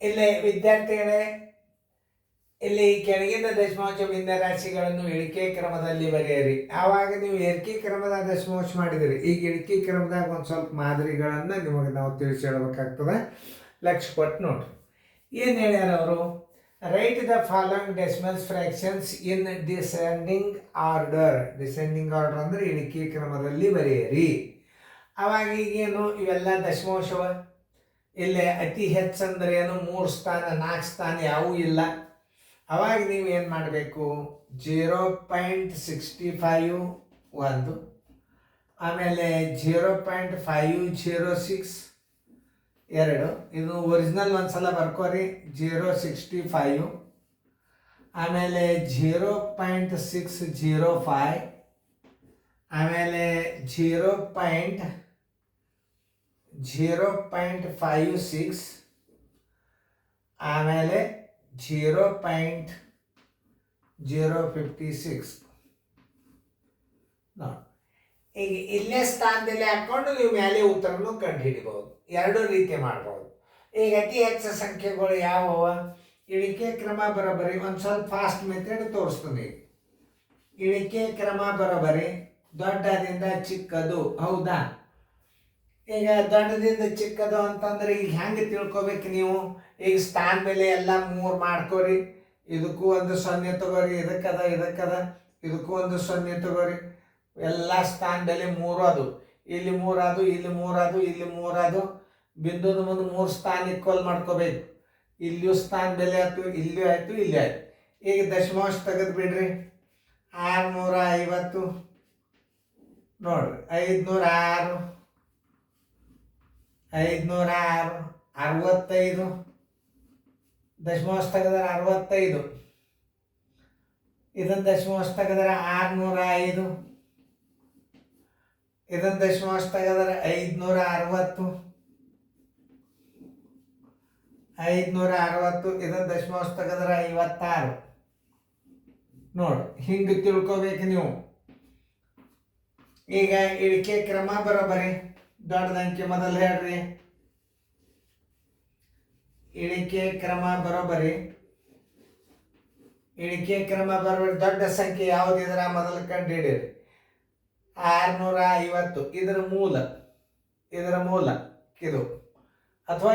ಇಲ್ಲಿ ವಿದ್ಯಾರ್ಥಿಗಳೇ, ಇಲ್ಲಿ ಕೆಳಗಿನ ದಶಮಾಂಶ ಭಿನ್ನ ರಾಶಿಗಳನ್ನು ಇಳಿಕೆ ಕ್ರಮದಲ್ಲಿ ಬರೆಯಿರಿ. ಆವಾಗ ನೀವು ಏರಿಕೆ ಕ್ರಮದಾಗ ದಶಮಾಂಶ ಮಾಡಿದಿರಿ. ಈಗ ಇಳಿಕೆ ಕ್ರಮದಾಗ ಒಂದು ಸ್ವಲ್ಪ ಮಾದರಿಗಳನ್ನು ನಿಮಗೆ ನಾವು ತಿಳಿಸಿ ಹೇಳಬೇಕಾಗ್ತದೆ. ಲಕ್ಷ್ಯ ಕೊಟ್ಟು ನೋಡ್ರಿ ಏನು ಹೇಳ್ಯಾರ ಅವರು. Right the following decimals fractions in descending order. Descending order ಅಂದರೆ ಇಳಿಕೆ ಕ್ರಮದಲ್ಲಿ ಬರೆಯಿರಿ. ಆವಾಗ ಈಗೇನು ಇವೆಲ್ಲ ದಶಮಾಂಶವ. ಇಲ್ಲಿ ಅತಿ ಹೆಚ್ಚು ಅಂದರೆ ಏನು 3 ಸ್ಥಾನ 4 ಸ್ಥಾನ ಯಾವೂ ಇಲ್ಲ. ಅವಾಗ ನೀವು ಏನು ಮಾಡಬೇಕು, 0.65 ಒಂದು, ಆಮೇಲೆ 0.506 2, ಇದು ಒರಿಜಿನಲ್ ಒಂದ್ಸಲ ಬರ್ಕೋರಿ. 0.65, ಆಮೇಲೆ 0.605, ಆಮೇಲೆ 0.56, ಆಮೇಲೆ 0.056. ನೋಡಿ, ಈಗ ಇಲ್ಲೇ ಸ್ಥಾನದಲ್ಲಿ ಹಾಕ್ಕೊಂಡು ನೀವು ಮೇಲೆ ಉತ್ತರವನ್ನು ಕಂಡು ಹಿಡಿಬಹುದು. ಎರಡೂ ರೀತಿ ಮಾಡ್ಬೋದು. ಈಗ ಅತಿ ಹೆಚ್ಚು ಸಂಖ್ಯೆಗಳು ಯಾವುವ, ಇಳಿಕೆ ಕ್ರಮ ಬರೋಬ್ಬರಿ. ಒಂದು ಸ್ವಲ್ಪ ಫಾಸ್ಟ್ ಮೆಥಡ್ ತೋರಿಸ್ತೀನಿ. ಇಳಿಕೆ ಕ್ರಮ ಬರೋಬ್ಬರಿ ದೊಡ್ಡದಿಂದ ಚಿಕ್ಕದು, ಹೌದಾ? ಈಗ ದೊಡ್ಡದಿಂದ ಚಿಕ್ಕದು ಅಂತಂದ್ರೆ ಈಗ ಹೆಂಗೆ ತಿಳ್ಕೊಬೇಕು ನೀವು. ಈಗ ಸ್ಥಾನ ಮೇಲೆ ಎಲ್ಲ 3 ಮಾಡ್ಕೋರಿ. ಇದಕ್ಕೂ ಒಂದು 0 ತಗೋರಿ, ಇದಕ್ಕದ ಇದಕ್ಕೂ ಒಂದು 0 ತಗೋರಿ. ಎಲ್ಲ ಸ್ಥಾನ ಬೆಲೆ 3 ಅದು. ಇಲ್ಲಿ 3 ಅದು, ಇಲ್ಲಿ 3 ಅದು, ಇಲ್ಲಿ 3 ಅದು. ಬಿಂದುದ ಮುಂದೆ 3 ಸ್ಥಾನ ಈಕ್ವಲ್ ಮಾಡ್ಕೋಬೇಕು. ಇಲ್ಲಿಯೂ ಸ್ಥಾನ ಬೆಲೆ ಆಯ್ತು, ಇಲ್ಲಿಯೂ ಆಯ್ತು, ಇಲ್ಲಿ ಆಯ್ತು. ಈಗ ದಶಮಾಂಶ ತೆಗೆದು ಬಿಡ್ರಿ. 650 ನೋಡ್ರಿ, 506, 65, ದಶಮಾಂಶ ತೆಗೆದ್ರೆ 65. ಇದನ್ನು ದಶಮಾಂಶ ತೆಗೆದ್ರೆ 605, ಇದನ್ನು ದಶಮಾಂಶ ತೆಗೆದ್ರೆ 560, ಇದನ್ನು ದಶಮಾಂಶ ತೆಗೆದ್ರೆ 56. ನೋಡಿ, ಹಿಂಗೆ ತಿಳ್ಕೊಬೇಕು ನೀವು. ಈಗ ಇಳಿಕೆ ಕ್ರಮ ಬರೋಬ್ಬರಿ ದೊಡ್ಡದಂಕೆ ಮೊದಲು ಹೇಳ್ರಿ. ಇಳಿಕೆ ಕ್ರಮ ಬರೋಬ್ಬರಿ ದೊಡ್ಡ ಸಂಖ್ಯೆ ಯಾವುದಿದ್ರ ಮೊದಲು ಕಂಡು ಹಿಡೀರಿ. 650 ಇದರ ಮೂಲ ಇದು ಅಥವಾ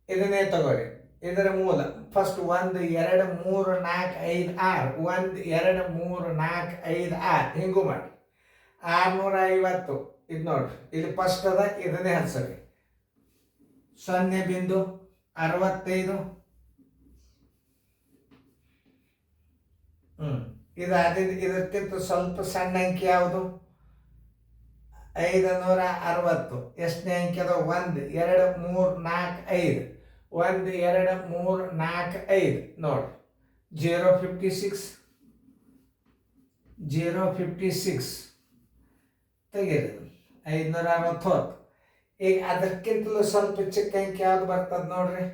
ಇದನ್ನೇ ತಗೋರಿ. ಇದರ ಮೂಲ ಫಸ್ಟ್ 1 2 3 4 5 6, 1 2 3 4 5 6 ಹಿಂಗೂ ಮಾಡಿ. 650 ಇದು ನೋಡ್ರಿ, ಇಲ್ಲಿ ಫಸ್ಟ್ ಅದ, ಇದನ್ನೇ ಹಚ್ಚರಿ. 0.65 ಇದಕ್ಕಿಂತ ಸ್ವಲ್ಪ ಸಣ್ಣ ಅಂಕಿ ಯಾವುದು? 560. ಎಷ್ಟನೇ ಅಂಕಿ ಅದ? 1 2 3 4 5, 1 2 3 4 5 ನೋಡಿ. 0.56 ತೆಗೀರಿ. 560. ಈಗ ಅದಕ್ಕಿಂತಲೂ ಸ್ವಲ್ಪ ಚಿಕ್ಕ ಅಂಕಿ ಯಾವ್ದು ಬರ್ತದೆ ನೋಡ್ರಿ.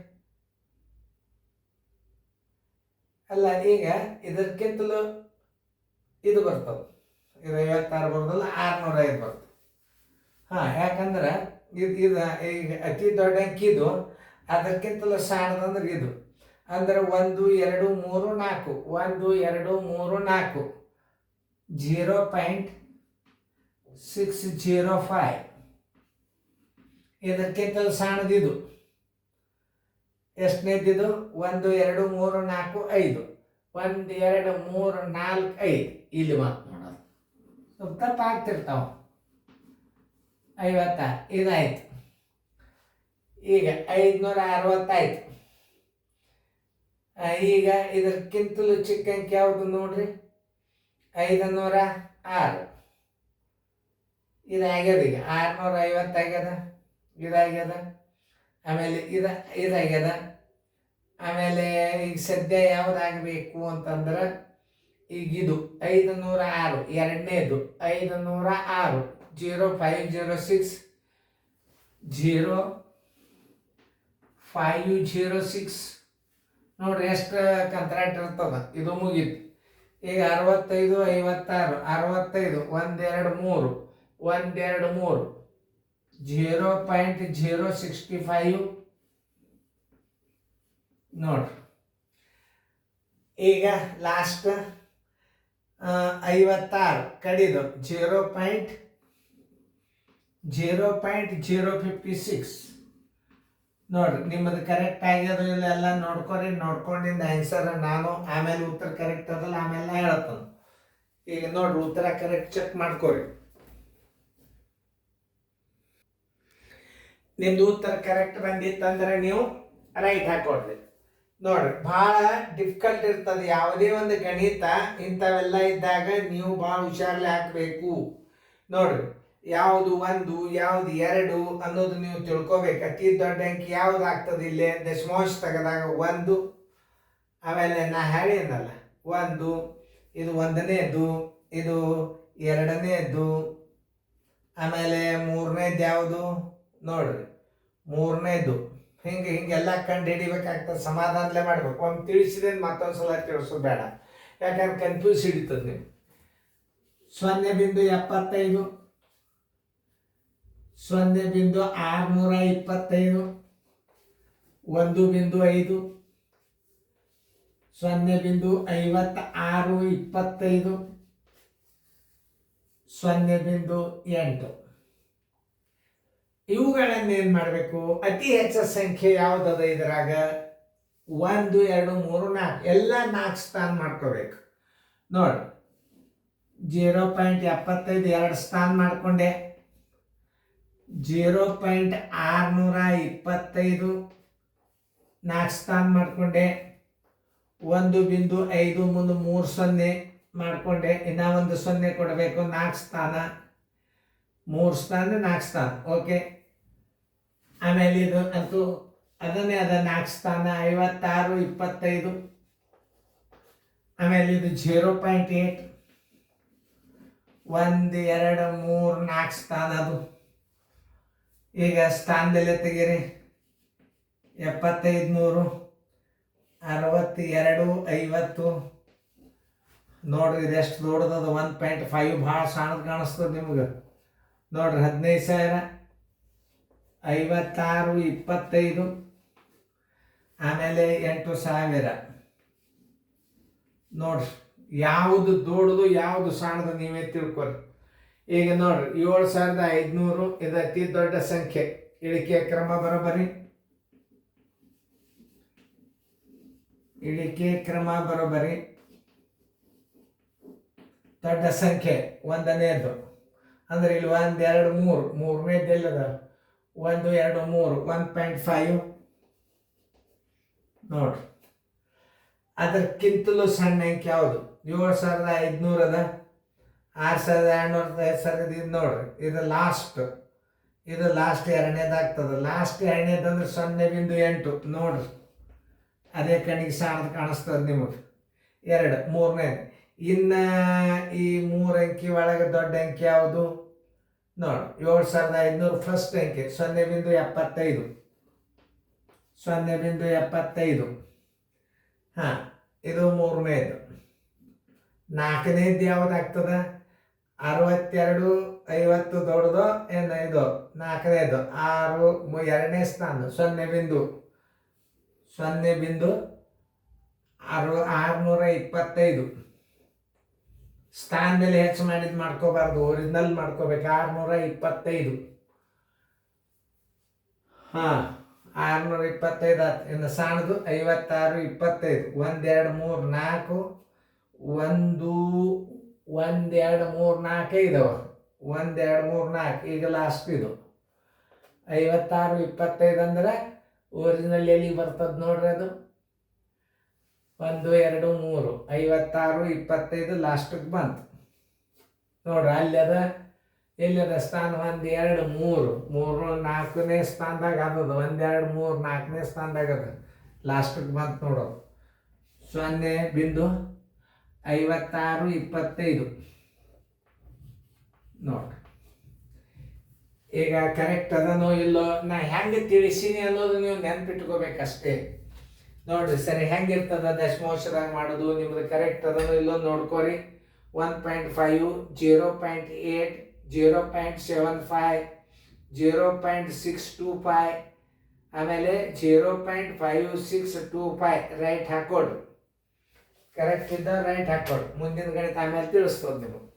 ಅಲ್ಲ, ಈಗ ಇದಕ್ಕಿಂತಲೂ ಇದು ಬರ್ತದೆ. ಇದು 56 ಬರೋದಲ್ಲ, 605 ಬರ್ತದೆ. ಯಾಕಂದ್ರೆ ಇದು ಈಗ ಅತಿ ದೊಡ್ಡ ಅಂಕಿ ಇದು. ಅದಕ್ಕಿಂತಲೂ ಸಣ್ಣದಂದ್ರೆ ಇದು. ಅಂದ್ರೆ 1 2 3 4, 1 2 3 4, 0.605. ಇದಕ್ಕಿಂತಲೂ ಸಣ್ಣದಿದು. ಎಷ್ಟನೇದಿದು? 1 2 3 4 5, 1 2 3 4 5. ಇಲ್ಲಿ ಮಾತು ನೋಡೋದು ಸ್ವಲ್ಪ ತಪ್ಪಾಗ್ತಿರ್ತಾವ. 50 ಇದಾಯ್ತು. ಈಗ 560 ಆಯ್ತು. ಈಗ ಇದಕ್ಕಿಂತಲೂ ಚಿಕ್ಕ ಅಂಕಿ ಯಾವುದು ನೋಡ್ರಿ? 506. ಇದಾಗ್ಯದ. ಈಗ 650 ಆಗ್ಯದ, ಇದಾಗ್ಯದ, ಆಮೇಲೆ ಇದಾಗ್ಯದ. ಆಮೇಲೆ ಈಗ ಸದ್ಯ ಯಾವುದಾಗಬೇಕು ಅಂತಂದ್ರೆ ಈಗ ಇದು 506 ಎರಡನೇದು. 506 0.506, 0.506 ನೋಡ್ರಿ ಎಷ್ಟು ಕಂತ್ರಾಟ್ ಇರ್ತದ. ಇದು ಮುಗೀತು. ಈಗ 65 56 65 1 2 3 1 2 3 0.065 ನೋಡ್ರಿ ಈಗ ಲಾಸ್ಟ್ 56 ಕಡಿದು 0.056 ನೋಡ್ರಿ ನಿಮ್ಮದು ಕರೆಕ್ಟ್ ಆಗ್ಯದ ಇಲ್ಲ ಎಲ್ಲ ನೋಡ್ಕೊರಿ. ನೋಡ್ಕೊಂಡಿಂದ ಆನ್ಸರ್ ನಾನು ಆಮೇಲೆ ಉತ್ತರ ಕರೆಕ್ಟ್ ಅದಲ್ಲ ಆಮೇಲೆ ನಾ ಹೇಳ್ತಾನೆ. ಈಗ ನೋಡ್ರಿ ಉತ್ತರ ಕರೆಕ್ಟ್ ಚೆಕ್ ಮಾಡ್ಕೊರಿ. ನಿಮ್ದು ಉತ್ತರ ಕರೆಕ್ಟ್ ಬಂದಿತ್ತಂದ್ರೆ ನೀವು ರೈಟ್ ಹಾಕೊಡ್ರಿ. ನೋಡ್ರಿ ಭಾಳ ಡಿಫಿಕಲ್ಟ್ ಇರ್ತದೆ ಯಾವುದೇ ಒಂದು ಗಣಿತ. ಇಂಥವೆಲ್ಲ ಇದ್ದಾಗ ನೀವು ಭಾಳ ಹುಷಾರ್ಲೆ ಹಾಕಬೇಕು. ನೋಡ್ರಿ ಯಾವುದು 1 ಯಾವುದು 2 ಅನ್ನೋದು ನೀವು ತಿಳ್ಕೊಬೇಕು. ಅತಿ ದೊಡ್ಡ ಅಂಕಿ ಯಾವ್ದು ಆಗ್ತದೆ ಇಲ್ಲಿ ದಶಮಾಂಶ ತೆಗೆದಾಗ 1, ಆಮೇಲೆ ನಾ ಹೇಳಿನಲ್ಲ 1, ಇದು 1ನೇದು, ಇದು 2ನೇದು, ಆಮೇಲೆ 3ನೇದು ಯಾವುದು ನೋಡ್ರಿ 3ನೇದು. ಹಿಂಗೆಲ್ಲ ಕಂಡು ಹಿಡಿಬೇಕಾಗ್ತದೆ. ಸಮಾಧಾನಲೇ ಮಾಡ್ಬೇಕು. ಒಂದು ತಿಳಿಸಿದೆ ಮತ್ತೊಂದ್ಸಲ ತಿಳಿಸೋದು ಬೇಡ, ಯಾಕಂದ್ರೆ ಕನ್ಫ್ಯೂಸ್ ಹಿಡಿತದೆ ನೀವು. 0.75, 0.625, 1.5, 0.5625, 0.8. ಇವುಗಳನ್ನು ಏನು ಮಾಡಬೇಕು? ಅತಿ ಹೆಚ್ಚು ಸಂಖ್ಯೆ ಯಾವುದದ ಇದ್ರಾಗ? 1, 2, 3, 4 ಎಲ್ಲ 4 ಸ್ಥಾನ ಮಾಡ್ಕೋಬೇಕು. ನೋಡಿ 0.75 2 ಸ್ಥಾನ ಮಾಡಿಕೊಂಡೆ, 0.625 4 ಸ್ಥಾನ ಮಾಡಿಕೊಂಡೆ, 1.5 ಮುಂದೆ 3 0 ಮಾಡಿಕೊಂಡೆ, ಇನ್ನೂ ಒಂದು 0 ಕೊಡಬೇಕು, 4 ಸ್ಥಾನ, 3 ಸ್ಥಾನ 4 ಸ್ಥಾನ. ಓಕೆ, ಆಮೇಲೆ ಇದು ಅಂತೂ ಅದನ್ನೇ ಅದ 4 ಸ್ಥಾನ 56 25. ಆಮೇಲೆ ಇದು 0.8 1 2 3 4 ಸ್ಥಾನ ಅದು. ಈಗ ಸ್ಥಾನದಲ್ಲೇ ತೆಗೀರಿ. 75 100 62 50. ನೋಡ್ರಿ ಇದೆಷ್ಟು ದೊಡ್ಡದದ. 1.5 ಭಾಳ ಸಣ್ಣದು ಕಾಣಿಸ್ತದೆ ನಿಮ್ಗೆ. ನೋಡ್ರಿ 15,000 56 25, ಆಮೇಲೆ 8,000. ನೋಡ್ರಿ ಯಾವುದು ದೊಡ್ಡದು ಯಾವುದು ಸಣ್ಣದು ನೀವೇ ತಿಳ್ಕೊರಿ. ಈಗ ನೋಡ್ರಿ 7,500 ಇದು ಅತಿ ದೊಡ್ಡ ಸಂಖ್ಯೆ. ಇಳಿಕೆ ಕ್ರಮ ಬರೋಬ್ಬರಿ, ಇಳಿಕೆ ಕ್ರಮ ಬರೋಬ್ಬರಿ. ದೊಡ್ಡ ಸಂಖ್ಯೆ 1ನೇದು ಅಂದ್ರೆ ಇಲ್ಲಿ 1 2 3 3ನೇದು ಎಲ್ಲದ 1 2 3 1.5. ನೋಡ್ರಿ ಅದಕ್ಕಿಂತಲೂ ಸಣ್ಣ ಅಂಕಿ ಯಾವುದು? 7,500 ಅದ, 6,200 ಇದು ನೋಡ್ರಿ. ಇದು ಲಾಸ್ಟ್ 2ನೇದಾಗ್ತದೆ. ಲಾಸ್ಟ್ 2ನೇದು ಅಂದ್ರೆ 0.8. ನೋಡ್ರಿ ಅದೇ ಕಣ್ಣಿಗೆ ಸಣ್ಣದು ಕಾಣಿಸ್ತದೆ ನಿಮಗೆ. 2 3ನೇದು. ಇನ್ನು ಈ 3 ಅಂಕಿ ಒಳಗೆ ದೊಡ್ಡ ಅಂಕಿ ಯಾವುದು? ನೋಡಿ 7,500 ಫಸ್ಟ್ ಅಂಕಿ 0.75. 0.75. ಹಾಂ, ಇದು 3ನೇದು. 4ನೇದು ಯಾವುದಾಗ್ತದೆ? 62 50 ದೊಡ್ಡದು ಏನು ಇದು? 4ನೇದು 6 2ನೇ ಸ್ಥಾನ 0.625. ಸ್ಥಾನ ಮೇಲೆ ಹೆಚ್ಚು ಮಾಡಿದ್ದು ಮಾಡ್ಕೋಬಾರ್ದು, ಒರಿಜಿನಲ್ ಮಾಡ್ಕೋಬೇಕು. 625. ಹಾಂ 625 ಆಯ್ತು. ಇನ್ನು ಸಣ್ಣದು 56 25. 1 2 3 4 1 1 2 3 4 ಇದಾವೆ. 1 2 3 4. ಈಗ ಲಾಸ್ಟ್ ಇದು 56 25 ಅಂದ್ರೆ ಒರಿಜಿನಲ್ ಎಲ್ಲಿ ಬರ್ತದೆ ನೋಡ್ರಿ ಅದು. 1 2 3 56 25 ಲಾಸ್ಟಿಗೆ ಬಂತು ನೋಡ್ರಿ. ಅಲ್ಲಿ ಅದ ಎಲ್ಲಿದೆ ಸ್ಥಾನ? 1 2 3 4ನೇ ಸ್ಥಾನದಾಗ ಅದದು. 1 2 3 4ನೇ ಸ್ಥಾನದಾಗ ಅದ. ಲಾಸ್ಟಿಗೆ ಬಂತು ನೋಡೋದು 0.56 25. ನೋಡ್ರಿ ಈಗ ಕರೆಕ್ಟ್ ಅದನೋ ಇಲ್ಲೋ ನಾ ಹೆಂಗೆ ತಿಳಿಸೀನಿ ಅನ್ನೋದು ನೀವು ನೆನ್ಪಿಟ್ಕೋಬೇಕಷ್ಟೇ. ನೋಡ್ರಿ ಸರಿ ಹೆಂಗಿರ್ತದ ದಶಮಾಂಶದಾಗ ಮಾಡೋದು. ನಿಮ್ದು ಕರೆಕ್ಟ್ ಅದನೋ ಇಲ್ಲೋ ನೋಡ್ಕೋರಿ. 1.5 0.8 0.75 0.625 ಆಮೇಲೆ 0.5625 ರೈಟ್ ಹಾಕೊಡ್ರಿ. ಕರೆಕ್ಟ್ ಇದ್ದ ರೈಟ್ ಹಾಕೊಡ್ರಿ. ಮುಂದಿನ ಗಣಿತ ಆಮೇಲೆ ತಿಳಿಸ್ತದೆ ನಿಮಗೆ.